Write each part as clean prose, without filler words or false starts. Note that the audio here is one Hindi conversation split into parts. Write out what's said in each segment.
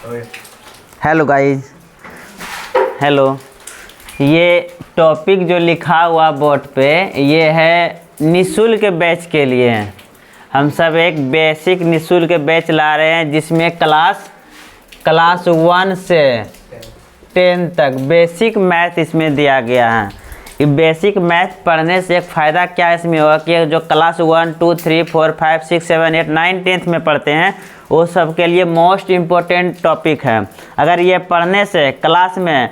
Hello guys, hello. ये टॉपिक जो लिखा हुआ बोर्ड पे ये है निःशुल्क बैच के लिए है। हम सब एक बेसिक निःशुल्क बैच ला रहे हैं जिसमें क्लास 1 से 10 तक बेसिक मैथ इसमें दिया गया है। ये बेसिक मैथ पढ़ने से एक फ़ायदा क्या इसमें होगा कि जो क्लास 1, 2, 3, 4, 5, 6, 7, 8, 9, 10th में पढ़ते हैं वो सब के लिए मोस्ट इम्पोर्टेंट टॉपिक है। अगर ये पढ़ने से क्लास में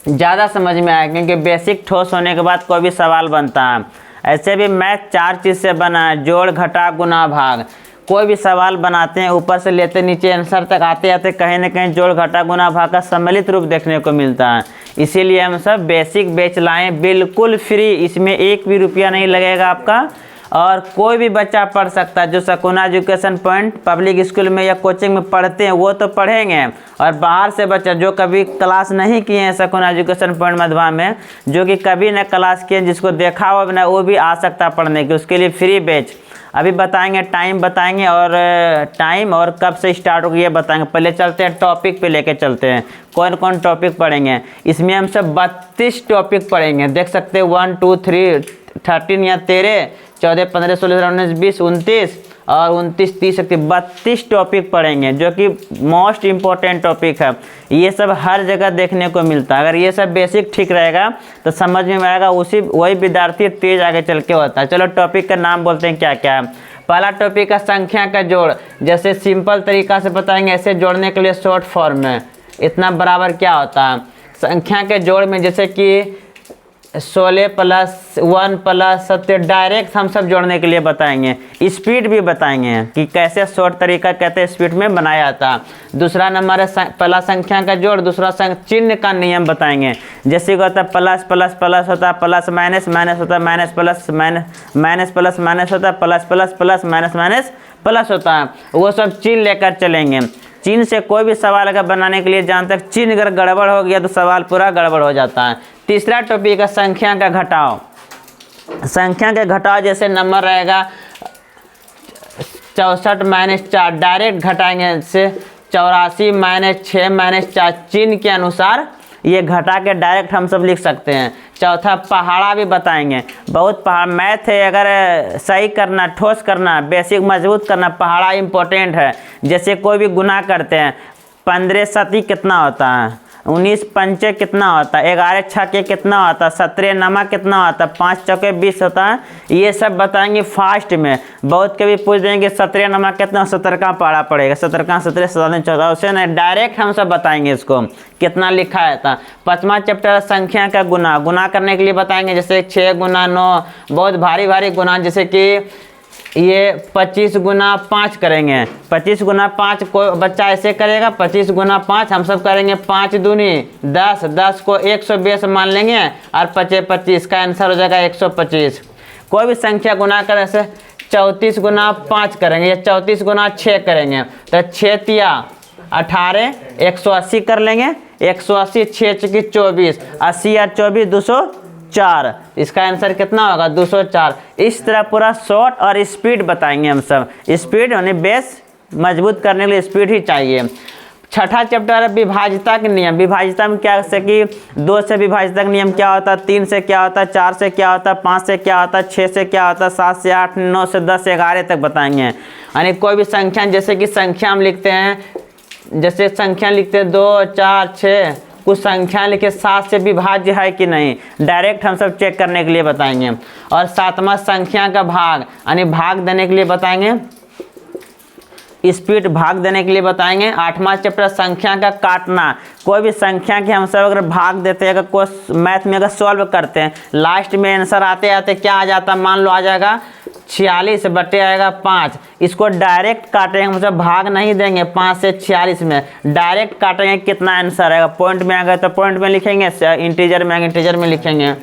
ज़्यादा समझ में आएगा, क्योंकि बेसिक ठोस होने के बाद कोई भी सवाल बनता है। ऐसे भी मैथ 4 चीज़ से बना है, जोड़, घटा, गुना, भाग। कोई भी सवाल बनाते हैं ऊपर से लेते नीचे आंसर तक आते आते कहीं ना कहीं जोड़, घटा, गुना, भाग का सम्मिलित रूप देखने को मिलता है। इसीलिए हम सब बेसिक बैच लाएँ, बिल्कुल फ्री। इसमें एक भी रुपया नहीं लगेगा आपका और कोई भी बच्चा पढ़ सकता है। जो Sukuna education point public school में या कोचिंग में पढ़ते हैं वो तो पढ़ेंगे, और बाहर से बच्चा जो कभी क्लास नहीं किए हैं सकुना एजुकेशन पॉइंट मधवा में, जो कि कभी न क्लास किए, जिसको देखा हुआ भी ना, वो भी आ सकता है पढ़ने के। उसके लिए फ्री बैच अभी बताएंगे, टाइम बताएंगे और कब से स्टार्ट होगी ये बताएंगे। पहले चलते हैं टॉपिक पे लेके चलते हैं, कौन कौन टॉपिक पढ़ेंगे। इसमें हम सब 32 टॉपिक पढ़ेंगे, देख सकते हैं 1, 2, 3, 13 या 13, 14, 15, 16, 19, 20, 29 और 29, 30, 32 टॉपिक पढ़ेंगे, जो कि मोस्ट इम्पोर्टेंट टॉपिक है। ये सब हर जगह देखने को मिलता है। अगर ये सब बेसिक ठीक रहेगा तो समझ में आएगा, वही विद्यार्थी तेज आगे चल के होता है। चलो टॉपिक का नाम बोलते हैं क्या क्या है। पहला टॉपिक है संख्या का जोड़। जैसे सिंपल तरीका से बताएंगे, ऐसे जोड़ने के लिए शॉर्ट फॉर्म में इतना बराबर क्या होता है। संख्या के जोड़ में जैसे कि 16 + 1 + 7 डायरेक्ट हम सब जोड़ने के लिए बताएंगे। स्पीड भी बताएंगे कि कैसे शॉर्ट तरीका कहते हैं स्पीड में बनाया जाता है। दूसरा नंबर है पहला संख्या का जोड़, दूसरा चिन्ह का नियम बताएंगे। जैसे कि होता है प्लस प्लस प्लस होता है, प्लस माइनस माइनस होता है, minus plus minus, minus plus minus होता है, plus plus plus minus minus plus होता है। वो सब चिन्ह लेकर चलेंगे। चिन्ह से कोई भी सवाल अगर बनाने के लिए जहाँ तक चिन्ह अगर गड़बड़ हो गया तो सवाल पूरा गड़बड़ हो जाता है। तीसरा टॉपिक है संख्या का घटाव। संख्या के घटाव जैसे नंबर रहेगा 64 - 4, डायरेक्ट घटाएंगे से 84 - 6 - 4 चिन्ह के अनुसार ये घटा के डायरेक्ट हम सब लिख सकते हैं। चौथा पहाड़ा भी बताएंगे। बहुत मैथ है, अगर सही करना, ठोस करना, बेसिक मजबूत करना, पहाड़ा इम्पोर्टेंट है। जैसे कोई भी गुना करते हैं, 15 × 7 कितना होता है, 19 × 5 कितना होता है, 11 × 6 कितना होता है, 17 × 9 कितना होता है, 5 × 4 20 होता है। ये सब बताएंगे फास्ट में। बहुत कभी पूछ देंगे 17 × 9 कितना, 17 का पढ़ा पड़ेगा, 17 का 17, 17, 14, उसे नहीं, डायरेक्ट हम सब बताएंगे इसको कितना लिखा है था। 5वां चैप्टर संख्या का गुना। गुना करने के लिए बताएंगे, जैसे 6 × 9, बहुत भारी भारी गुना, जैसे कि ये 25 × 5 करेंगे। 25 × 5 कोई बच्चा ऐसे करेगा, 25 × 5 हम सब करेंगे 5 दूनी 10, 10 को 120 मान लेंगे और 25 25 का आंसर हो जाएगा 125। कोई भी संख्या गुना कर ऐसे 34 × 5 करेंगे या 34 × 6 करेंगे तो 6 तिया 18, 180 कर लेंगे। 180, 6 × 24, 80 और 24 204। इसका आंसर कितना होगा 204। इस तरह पूरा शॉर्ट और स्पीड बताएंगे हम सब। स्पीड यानी बेस मजबूत करने के लिए स्पीड ही चाहिए। छठा चैप्टर है विभाज्यता के नियम। विभाज्यता में क्या जैसे कि 2 से विभाज्यता का नियम क्या होता है, 3 से क्या होता है, 4 से क्या होता है, 5 से क्या होता है, 6 से क्या होता है, 7 से 8, 9 से 10, 11 तक बताएंगे। यानी कोई भी संख्या, जैसे कि संख्या हम लिखते हैं, जैसे संख्या लिखते हैं 2, 4, 6, कुछ संख्या लिखे 7 से विभाज्य है कि नहीं, डायरेक्ट हम सब चेक करने के लिए बताएंगे। और 7वां संख्या का भाग, यानी भाग देने के लिए बताएंगे, स्पीड भाग देने के लिए बताएंगे। 8वां चैप्टर संख्या का काटना। कोई भी संख्या की हम सब अगर भाग देते हैं, अगर कोई मैथ में अगर सॉल्व करते हैं, लास्ट में आंसर आते आते क्या आ जाता है, मान लो आ जाएगा 46 बटे आएगा 5। इसको डायरेक्ट काटेंगे, हम सब भाग नहीं देंगे 5 से 46 में, डायरेक्ट काटेंगे कितना आंसर आएगा। पॉइंट में आ गए तो पॉइंट में लिखेंगे, इंटीजर में आएंगे इंटीजर में लिखेंगे।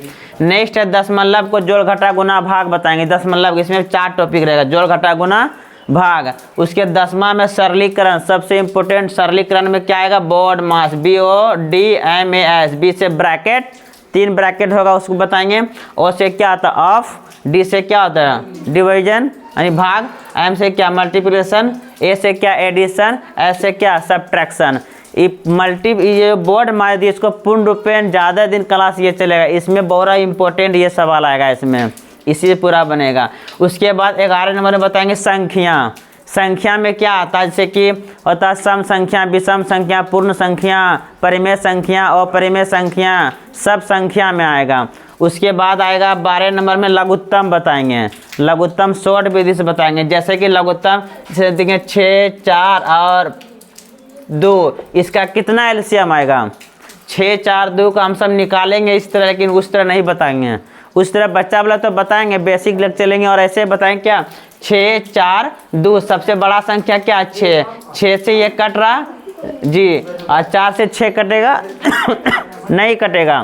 नेक्स्ट है दशमलव को जोड़, घटा, गुना, भाग बताएंगे। दशमलव इसमें 4 टॉपिक रहेगा, जोड़, घटा, गुना, भाग। उसके 10वां में सरलीकरण। सबसे इंपॉर्टेंट सरलीकरण में क्या आएगा, बोर्ड मास, BODMAS, बी से ब्रैकेट 3 ब्रैकेट होगा उसको बताएंगे। और से क्या आता है ऑफ, डी से क्या होता है डिवीजन यानी भाग, एम से क्या मल्टीप्लिकेशन, ए से क्या एडिशन, एस से क्या सब्ट्रैक्शन। ये बोर्ड मार दिए, इसको पूर्ण रूपेण ज़्यादा दिन क्लास ये चलेगा, इसमें बड़ा इंपॉर्टेंट ये सवाल आएगा इसमें, इसी पूरा बनेगा। उसके बाद 11 नंबर में बताएंगे संख्या। संख्या में क्या आता है, जैसे कि होता है सम संख्या, विषम संख्या, पूर्ण संख्या, परिमेय संख्या, अपरिमेय संख्या, सब संख्या में आएगा। उसके बाद आएगा 12 नंबर में लघुत्तम बताएंगे, लघुत्तम शॉर्ट विधि से बताएंगे। जैसे कि लघुत्तम जैसे देखेंगे 6, 4 और 2, इसका कितना एलसीएम आएगा। 6, 4, 2 का हम सब निकालेंगे इस तरह, लेकिन उस तरह नहीं बताएंगे। उस तरह बच्चा वाला तो बताएंगे, बेसिक लेक्चर चलेंगे और ऐसे बताएंगे क्या 6, 4, 2 सबसे बड़ा संख्या क्या 6, 6 से ये कट रहा जी, और 4 से 6 कटेगा नहीं कटेगा,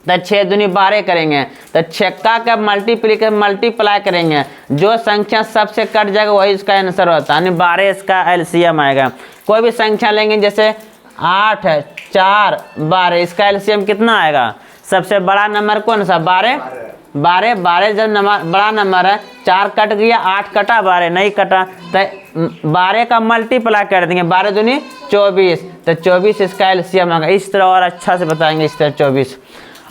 तो 6 दूनी 12 करेंगे, तो 6 का मल्टीप्लाई करेंगे, जो संख्या सबसे कट जाएगा वही इसका आंसर होता है, यानी 12 इसका एलसीएम आएगा। कोई भी संख्या लेंगे जैसे 8, 4, 12, इसका एलसीएम कितना आएगा। सबसे बड़ा नंबर कौन सा 12, 12 जब नंबर बड़ा नंबर है, 4 कट गया, 8 कटा, 12 नहीं कटा, तो 12 का मल्टीप्लाई कर देंगे, 12 दूनी 24, तो 24 इसका एलसीएम आएगा। इस तरह और अच्छा से बताएंगे इस तरह 24।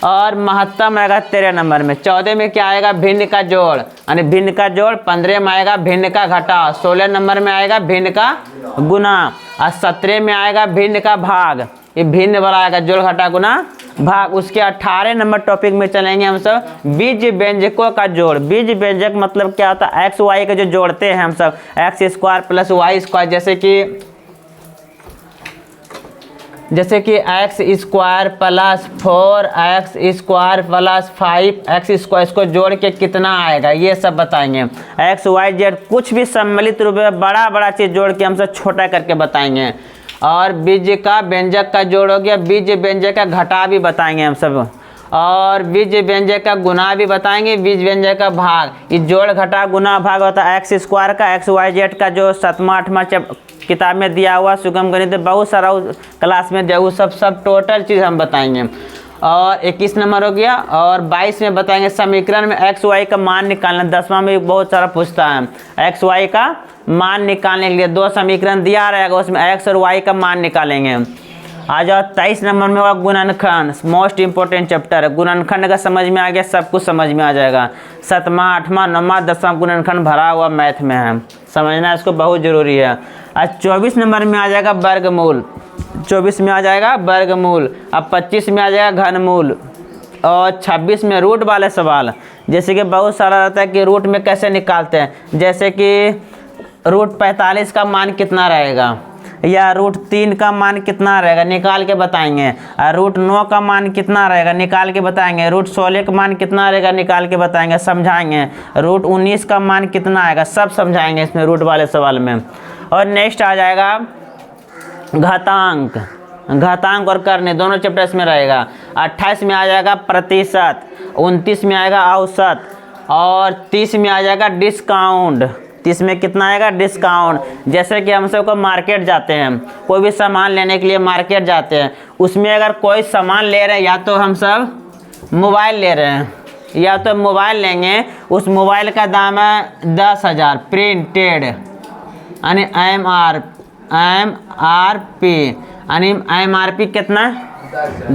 और महत्तम आएगा 13 नंबर में। 14 में क्या आएगा भिन्न का जोड़, यानी भिन्न का जोड़। 15 में आएगा भिन्न का घटाव। 16 नंबर में आएगा भिन्न का गुना। और 17 में आएगा भिन्न का भाग, ये भिन्न वाला आएगा, जोड़ घटा गुना भाग। उसके 18 नंबर टॉपिक में चलेंगे हम सब बीज व्यंजकों का जोड़। बीज व्यंजक मतलब क्या होता है, एक्स वाई का जो जोड़ते हैं हम सब, x square plus y square, जैसे कि x square plus 4x square plus 5x square, इसको जोड़ के कितना आएगा ये सब बताएंगे। एक्स वाई जेड कुछ भी सम्मिलित रूप में बड़ा बड़ा चीज़ जोड़ के हम सब छोटा करके बताएंगे। और बीज का व्यंजक का जोड़ हो गया, बीज व्यंजक का घटा भी बताएंगे हम सब, और बीज व्यंजक का गुना भी बताएंगे, बीज व्यंजक का भाग। ये जोड़ घटा गुना भाग होता है एक्स स्क्वायर का, एक्स वाई जेड का जो 7वां 8वां किताब में दिया हुआ सुगम गणित, बहुत सारा क्लास में दिया, वो सब टोटल चीज़ हम बताएंगे। और 21 नंबर हो गया। और 22 में बताएंगे समीकरण में एक्स वाई का मान निकालना। 10वां में बहुत सारा पूछता है, एक्स वाई का मान निकालने के लिए 2 समीकरण दिया रहेगा, उसमें एक्स और वाई का मान निकालेंगे। आ जाओ 23 नंबर में होगा गुणनखंड, मोस्ट इंपॉर्टेंट चैप्टर है। गुणनखंड का समझ में आ गया, सब कुछ समझ में आ जाएगा। 7वां 8वां 9वां 10वां गुणनखंड भरा हुआ मैथ में है, समझना इसको बहुत ज़रूरी है। आज 24 नंबर में आ जाएगा वर्गमूल, 24 में आ जाएगा वर्गमूल। अब 25 में आ जाएगा घनमूल, और 26 में रूट वाले सवाल। जैसे कि बहुत सारा रहता है कि रूट में कैसे निकालते हैं, जैसे कि रूट 45 का मान कितना रहेगा, या रूट 3 का मान कितना रहेगा निकाल के बताएंगे। और रूट 9 का मान कितना रहेगा निकाल के बताएंगे। रूट 16 का मान कितना रहेगा निकाल के बताएंगे, समझाएंगे। रूट 19 का मान कितना आएगा सब समझाएंगे इसमें रूट वाले सवाल में। और नेक्स्ट आ जाएगा घातांक, घातांक और करने दोनों चैप्टर इसमें रहेगा। 28 में आ जाएगा प्रतिशत, 29 में आएगा औसत, और 30 में आ जाएगा डिस्काउंट। 30 में कितना आएगा डिस्काउंट। जैसे कि हम सबको मार्केट जाते हैं, कोई भी सामान लेने के लिए मार्केट जाते हैं, उसमें अगर कोई सामान ले रहे हैं, या तो हम सब मोबाइल ले रहे हैं, या तो मोबाइल लेंगे, उस मोबाइल का दाम है 10,000 प्रिंटेड, यानी MRP, यानी MRP कितना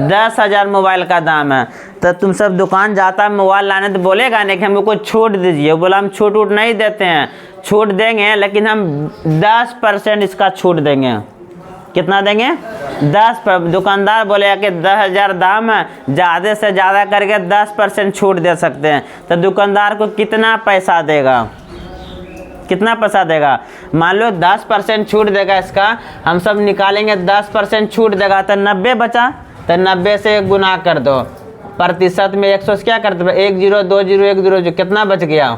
10,000 मोबाइल का दाम है। तो तुम सब दुकान जाता है मोबाइल लाने तो बोलेगा नहीं कि हमको छूट दीजिए, बोला हम छूट वूट नहीं देते हैं, छूट देंगे लेकिन हम 10% इसका छूट देंगे। कितना देंगे 10 पर। दुकानदार बोलेगा कि 10,000 दाम है, ज़्यादा से ज़्यादा करके 10% छूट दे सकते हैं, तो दुकानदार को कितना पैसा देगा, कितना पैसा देगा। मान लो 10% छूट देगा, इसका हम सब निकालेंगे 10% छूट देगा, तो 90 बचा, तो 90 से गुना कर दो। प्रतिशत में 100 से क्या करते 1 0 2 0 1 0, कितना बच गया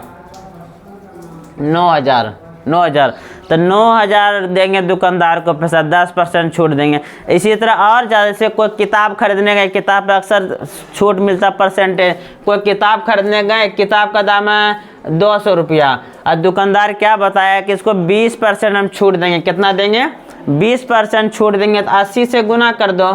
9,000। तो 9,000 देंगे दुकानदार को पैसा, 10% छूट देंगे। इसी तरह और ज़्यादा से कोई किताब खरीदने गए, किताब पर अक्सर छूट मिलता परसेंटेज। कोई किताब खरीदने गए, किताब का दाम है 200 रुपया, और दुकानदार क्या बताया कि इसको 20% हम छूट देंगे। कितना देंगे 20% छूट देंगे, तो 80 से गुना कर दो,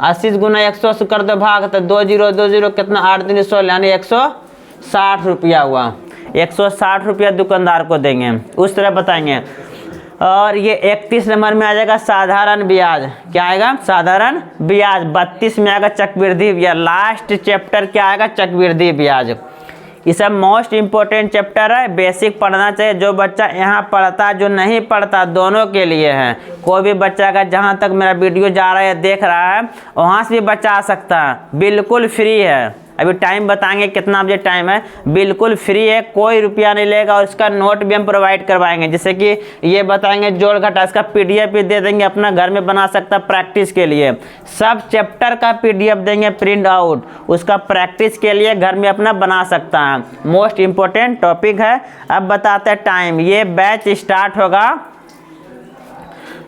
80 गुना 100 से कर दो भाग, तो 2 0 2 0 कितना 8 दूनी 16, यानी 160 रुपया हुआ। 160 रुपया दुकानदार को देंगे, उस तरह बताएंगे। और ये 31 नंबर में आ जाएगा साधारण ब्याज। क्या आएगा? साधारण ब्याज। 32 में आएगा चक्रवृद्धि ब्याज। लास्ट चैप्टर क्या आएगा? चक्रवृद्धि ब्याज। ये सब मोस्ट इम्पोर्टेंट चैप्टर है, बेसिक पढ़ना चाहिए। जो बच्चा यहाँ पढ़ता है, जो नहीं पढ़ता, दोनों के लिए है। कोई भी बच्चा का जहाँ तक मेरा वीडियो जा रहा है, देख रहा है, वहाँ से भी बच्चा आ सकता है, बिल्कुल फ्री है। अभी टाइम बताएंगे कितना बजे टाइम है, बिल्कुल फ्री है, कोई रुपया नहीं लेगा। और इसका नोट भी हम प्रोवाइड करवाएंगे, जैसे कि ये बताएंगे जोड़ घटा, इसका पीडीएफ भी दे देंगे, अपना घर में बना सकता प्रैक्टिस के लिए। सब चैप्टर का पीडीएफ देंगे प्रिंट आउट, उसका प्रैक्टिस के लिए घर में अपना बना सकता है। मोस्ट इम्पोर्टेंट टॉपिक है। अब बताते हैं टाइम। ये बैच स्टार्ट होगा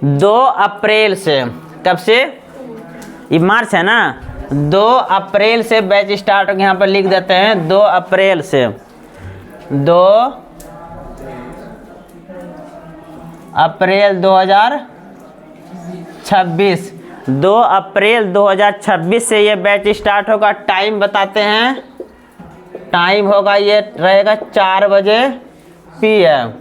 2 अप्रैल से। कब से? ये मार्च है ना, 2 अप्रैल से बैच स्टार्ट होगा। यहाँ पर लिख देते हैं 2 अप्रैल से। 2 अप्रैल 2026। 2 अप्रैल 2026 से ये बैच स्टार्ट होगा। टाइम बताते हैं। टाइम होगा, ये रहेगा 4 बजे PM।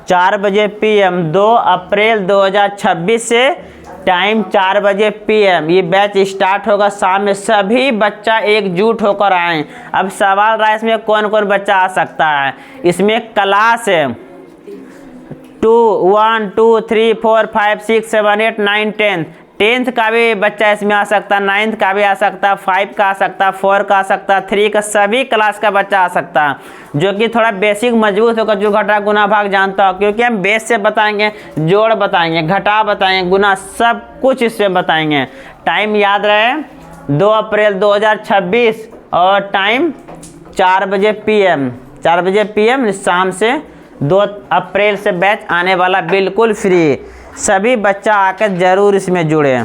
4 बजे PM। 2 अप्रैल 2026 से टाइम 4 बजे PM ये बैच स्टार्ट होगा। शाम में सभी बच्चा एकजुट होकर आए। अब सवाल रहा इसमें कौन कौन बच्चा आ सकता है। इसमें क्लास 2 1 2 3 4 5 6 7 8 9 10 10th का भी बच्चा इसमें आ सकता है, 9th का भी आ सकता है, 5 का आ सकता है, 4 का आ सकता है, 3 का, सभी क्लास का बच्चा आ सकता है। जो कि थोड़ा बेसिक मजबूत होगा, जो घटा गुना भाग जानता हो, क्योंकि हम बेस से बताएंगे, जोड़ बताएंगे, घटा बताएंगे, गुना, सब कुछ इससे बताएंगे। टाइम याद रहे 2 अप्रैल 2026 और टाइम 4 बजे PM। 4 बजे PM शाम से 2 अप्रैल से बैच आने वाला, बिल्कुल फ्री। सभी बच्चा आकर जरूर इसमें जुड़े।